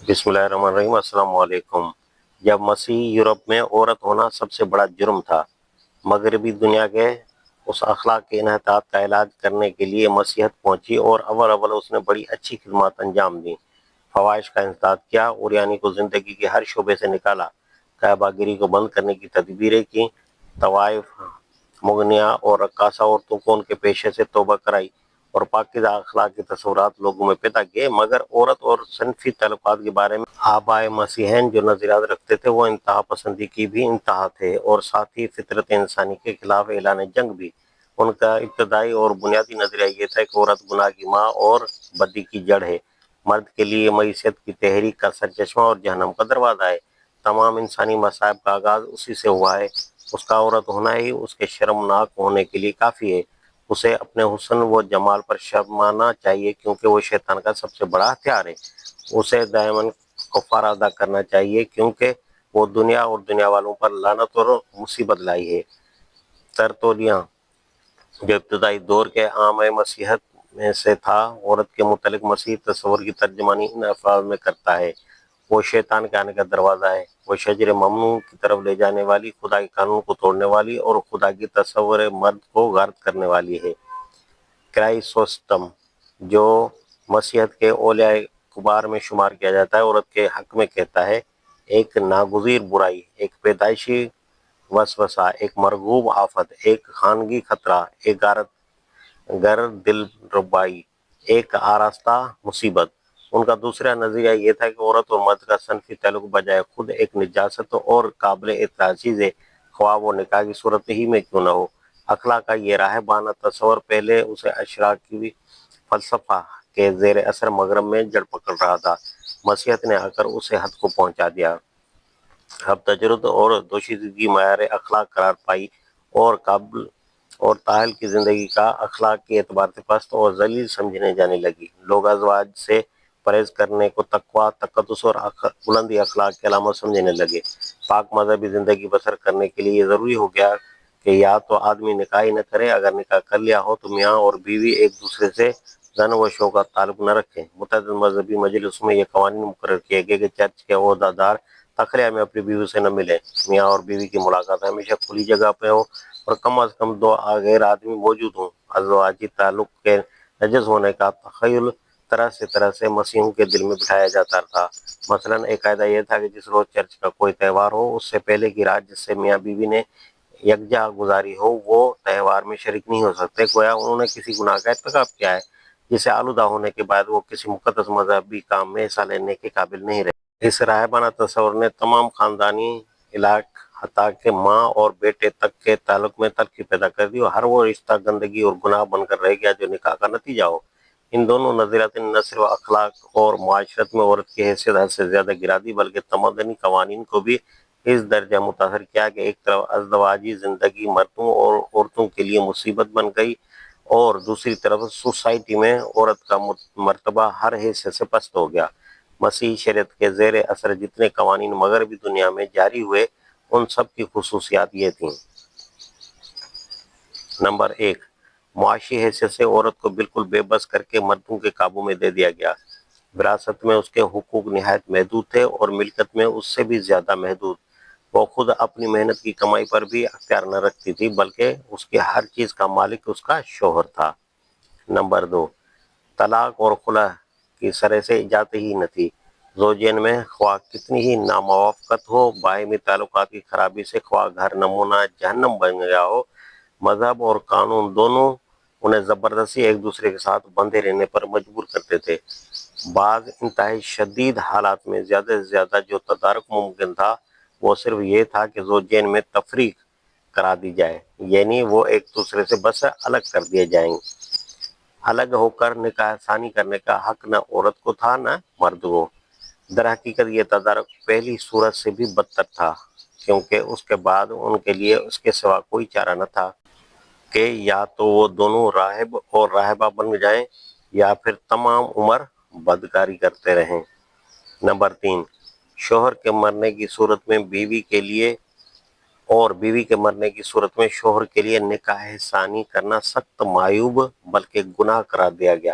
بسم اللہ الرحمن الرحیم، السلام علیکم۔ جب مسیحی یورپ میں عورت ہونا سب سے بڑا جرم تھا، مغربی دنیا کے اس اخلاق کے انحطاط کا علاج کرنے کے لیے مسیحیت پہنچی اور اول اس نے بڑی اچھی خدمات انجام دیں۔ فواہش کا انسداد کیا، عریانی کو زندگی کے ہر شعبے سے نکالا، قحبہ گیری کو بند کرنے کی تدبیریں کی، طوائف، مغنیہ اور رقاصہ عورتوں کو ان کے پیشے سے توبہ کرائی اور پاکیزہ اخلاق کے تصورات لوگوں میں پیدا کیے۔ مگر عورت اور صنفی تعلقات کے بارے میں آبائے مسیحین جو نظریات رکھتے تھے وہ انتہا پسندی کی بھی انتہا تھے اور ساتھ ہی فطرت انسانی کے خلاف اعلان جنگ بھی۔ ان کا ابتدائی اور بنیادی نظریہ یہ تھا کہ عورت گناہ کی ماں اور بدی کی جڑ ہے، مرد کے لیے معیشت کی تحریک کا سرچشمہ اور جہنم کا دروازہ ہے۔ تمام انسانی مصائب کا آغاز اسی سے ہوا ہے۔ اس کا عورت ہونا ہی اس کے شرمناک ہونے کے لیے کافی ہے۔ اسے اپنے حسن و جمال پر شرمانا چاہیے کیونکہ وہ شیطان کا سب سے بڑا ہتھیار ہے۔ اسے دائماً کفارہ ادا کرنا چاہیے کیونکہ وہ دنیا اور دنیا والوں پر لعنت اور مصیبت لائی ہے۔ ترتولیاں جو ابتدائی دور کے عام مسیحت میں سے تھا، عورت کے متعلق مسیحی تصور کی ترجمانی ان الفاظ میں کرتا ہے: وہ شیطان کے آنے کا دروازہ ہے، وہ شجر ممنوع کی طرف لے جانے والی، خدا کے قانون کو توڑنے والی اور خدا کی تصور مرد کو غارت کرنے والی ہے۔ کرائسوسٹم جو مسیحیت کے اولیاء کبار میں شمار کیا جاتا ہے، عورت کے حق میں کہتا ہے: ایک ناگزیر برائی، ایک پیدائشی وسوسہ، ایک مرغوب آفت، ایک خانگی خطرہ، ایک غارت گر دل ربائی، ایک آراستہ مصیبت۔ ان کا دوسرا نظریہ یہ تھا کہ عورت اور مرد کا صنفی تعلق بجائے خود ایک نجاست اور قابل اعتراض چیز ہے، خواہ وہ نکاح کی صورت ہی میں کیوں نہ ہو۔ اخلاق کا یہ راہبانہ تصور پہلے اسے اشراقی فلسفہ کے زیر اثر مغرب میں جڑ پکڑ رہا تھا، مسیحیت نے آ کر اسے حد کو پہنچا دیا۔ اب تجرد اور دوشیزگی معیار اخلاق قرار پائی اور قابل اور طاہل کی زندگی کا اخلاق کے اعتبار سے پست اور ذلیل سمجھنے جانے لگی۔ لوگ ازواج سے پرہیز کرنے کو تقویٰ، تقدس اور بلندی اخلاق کی علامت سمجھنے لگے۔ پاک مذہبی زندگی بسر کرنے کے لیے یہ ضروری ہو گیا کہ یا تو آدمی نکاح ہی نہ کرے، اگر نکاح کر لیا ہو تو میاں اور بیوی ایک دوسرے سے زن و شو کا تعلق نہ رکھیں۔ متعدد مذہبی مجلسوں میں یہ قوانین مقرر کیے گئے کہ چرچ کے عہدہ دار تخلیہ میں اپنی بیوی سے نہ ملیں، میاں اور بیوی کی ملاقات ہمیشہ کھلی جگہ پہ ہو اور کم از کم دو غیر آدمی موجود ہوں۔ ازواجی تعلق کے نجس ہونے کا تخیل طرح سے مسیحیوں کے دل میں بٹھایا جاتا تھا۔ مثلاً ایک قاعدہ یہ تھا کہ جس روز چرچ کا کوئی تہوار ہو، اس سے پہلے کی رات جس سے میاں بیوی نے یکجا گزاری ہو وہ تہوار میں شریک نہیں ہو سکتے، گویا انہوں نے کسی گناہ کا ارتکاب کیا ہے جسے آلودہ ہونے کے بعد وہ کسی مقدس مذہبی کام میں حصہ لینے کے قابل نہیں رہے۔ اس راہبانہ تصور نے تمام خاندانی علاق حتیٰ کہ ماں اور بیٹے تک کے تعلق میں تلخی پیدا کر دی اور ہر وہ رشتہ گندگی اور گناہ بن کر رہ گیا جو نکاح کا نتیجہ ہو۔ ان دونوں نظریات نے نہ صرف اخلاق اور معاشرت میں عورت کی حیثیت حد سے زیادہ گرا دی بلکہ تمدنی قوانین کو بھی اس درجہ متاثر کیا کہ ایک طرف ازدواجی زندگی مردوں اور عورتوں کے لیے مصیبت بن گئی اور دوسری طرف سوسائٹی میں عورت کا مرتبہ ہر حیثیت سے پست ہو گیا۔ مسیحی شریعت کے زیر اثر جتنے قوانین مغربی دنیا میں جاری ہوئے ان سب کی خصوصیات یہ تھیں: نمبر ایک، معاشی حیثیت سے عورت کو بالکل بے بس کر کے مردوں کے قابو میں دے دیا گیا۔ وراثت میں اس کے حقوق نہایت محدود تھے اور ملکت میں اس سے بھی زیادہ محدود۔ وہ خود اپنی محنت کی کمائی پر بھی اختیار نہ رکھتی تھی بلکہ اس کی ہر چیز کا مالک اس کا شوہر تھا۔ نمبر دو، طلاق اور خلع کی سرے سے اجازت ہی نہ تھی۔ زوجین میں خواہ کتنی ہی ناموافقت ہو، باہمی تعلقات کی خرابی سے خواہ گھر نمونہ جہنم بن گیا ہو، مذہب اور قانون دونوں انہیں زبردستی ایک دوسرے کے ساتھ بندھے رہنے پر مجبور کرتے تھے۔ بعض انتہائی شدید حالات میں زیادہ سے زیادہ جو تدارک ممکن تھا وہ صرف یہ تھا کہ زوجین میں تفریق کرا دی جائے، یعنی وہ ایک دوسرے سے بس الگ کر دیے جائیں۔ الگ ہو کر نکاح ثانی کرنے کا حق نہ عورت کو تھا نہ مرد کو۔ در حقیقت یہ تدارک پہلی صورت سے بھی بدتر تھا کیونکہ اس کے بعد ان کے لیے اس کے سوا کوئی چارہ نہ تھا کہ یا تو وہ دونوں راہب اور راہبہ بن جائیں یا پھر تمام عمر بدکاری کرتے رہیں۔ نمبر تین، شوہر کے مرنے کی صورت میں بیوی کے لیے اور بیوی کے مرنے کی صورت میں شوہر کے لیے نکاح ثانی کرنا سخت معیوب بلکہ گناہ قرار دیا گیا۔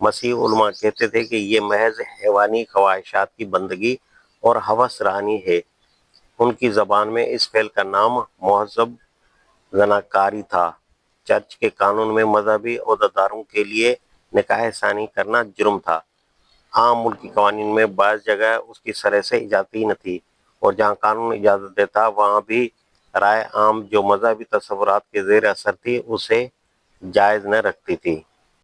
مسیح علماء کہتے تھے کہ یہ محض حیوانی خواہشات کی بندگی اور ہوس رانی ہے۔ ان کی زبان میں اس فعل کا نام مہذب زناکاری تھا۔ چرچ کے قانون میں مذہبی عہدیداروں کے لیے نکاح ثانی کرنا جرم تھا۔ عام ملکی قوانین میں بعض جگہ اس کی سرح سے اجازت ہی نہ تھی، اور جہاں قانون اجازت دیتا وہاں بھی رائے عام جو مذہبی تصورات کے زیر اثر تھی اسے جائز نہ رکھتی تھی۔